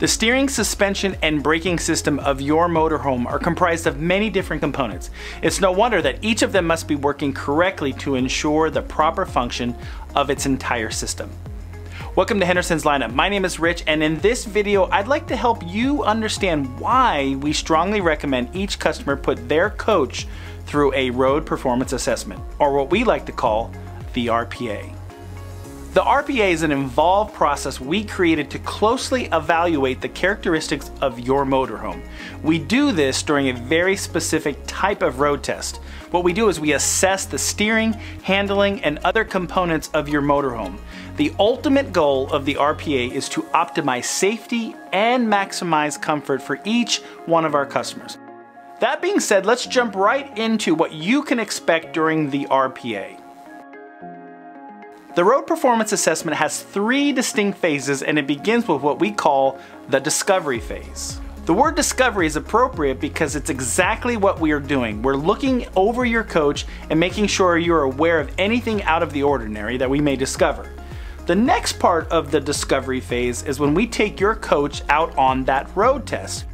The steering, suspension, and braking system of your motorhome are comprised of many different components. It's no wonder that each of them must be working correctly to ensure the proper function of its entire system. Welcome to Henderson's Lineup. My name is Rich, and in this video, I'd like to help you understand why we strongly recommend each customer put their coach through a road performance assessment, or what we like to call the RPA. The RPA is an involved process we created to closely evaluate the characteristics of your motorhome. We do this during a very specific type of road test. What we do is we assess the steering, handling, and other components of your motorhome. The ultimate goal of the RPA is to optimize safety and maximize comfort for each one of our customers. That being said, let's jump right into what you can expect during the RPA. The road performance assessment has 3 distinct phases, and it begins with what we call the discovery phase. The word discovery is appropriate because it's exactly what we are doing. We're looking over your coach and making sure you're aware of anything out of the ordinary that we may discover. The next part of the discovery phase is when we take your coach out on that road test.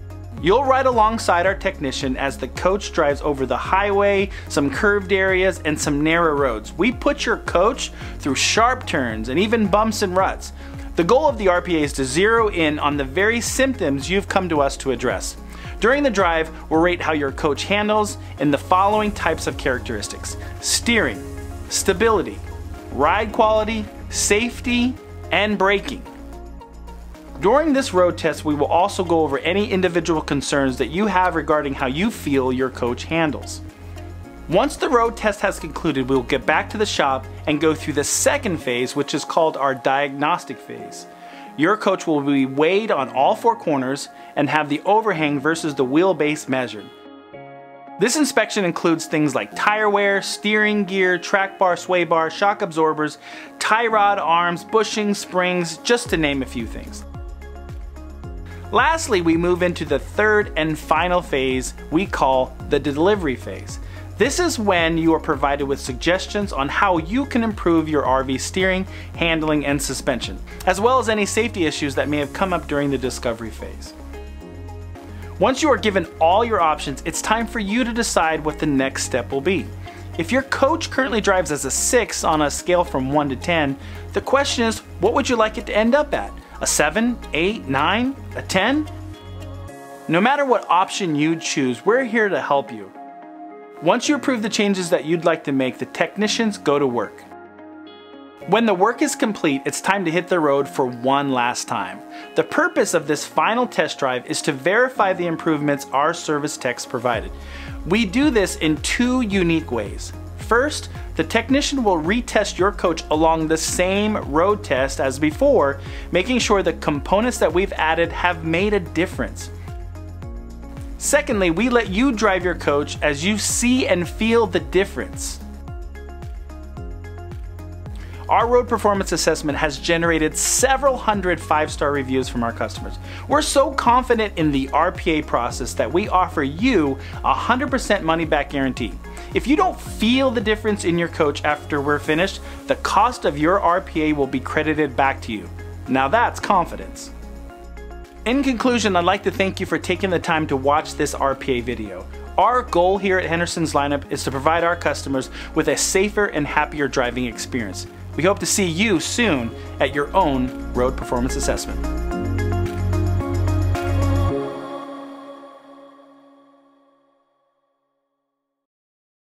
You'll ride alongside our technician as the coach drives over the highway, some curved areas, and some narrow roads. We put your coach through sharp turns and even bumps and ruts. The goal of the RPA is to zero in on the very symptoms you've come to us to address. During the drive, we'll rate how your coach handles in the following types of characteristics: steering, stability, ride quality, safety, and braking. During this road test, we will also go over any individual concerns that you have regarding how you feel your coach handles. Once the road test has concluded, we will get back to the shop and go through the second phase, which is called our diagnostic phase. Your coach will be weighed on all 4 corners and have the overhang versus the wheelbase measured. This inspection includes things like tire wear, steering gear, track bar, sway bar, shock absorbers, tie rod arms, bushings, springs, just to name a few things. Lastly, we move into the third and final phase we call the delivery phase. This is when you are provided with suggestions on how you can improve your RV steering, handling, and suspension, as well as any safety issues that may have come up during the discovery phase. Once you are given all your options, it's time for you to decide what the next step will be. If your coach currently drives as a 6 on a scale from 1 to 10, the question is, what would you like it to end up at? A 7, 8, 9, a 10? No matter what option you choose, we're here to help you. Once you approve the changes that you'd like to make, the technicians go to work. When the work is complete, it's time to hit the road for one last time. The purpose of this final test drive is to verify the improvements our service techs provided. We do this in 2 unique ways. First, the technician will retest your coach along the same road test as before, making sure the components that we've added have made a difference. Secondly, we let you drive your coach as you see and feel the difference. Our road performance assessment has generated several hundred 5-star reviews from our customers. We're so confident in the RPA process that we offer you a 100% money-back guarantee. If you don't feel the difference in your coach after we're finished, the cost of your RPA will be credited back to you. Now that's confidence. In conclusion, I'd like to thank you for taking the time to watch this RPA video. Our goal here at Henderson's Lineup is to provide our customers with a safer and happier driving experience. We hope to see you soon at your own road performance assessment.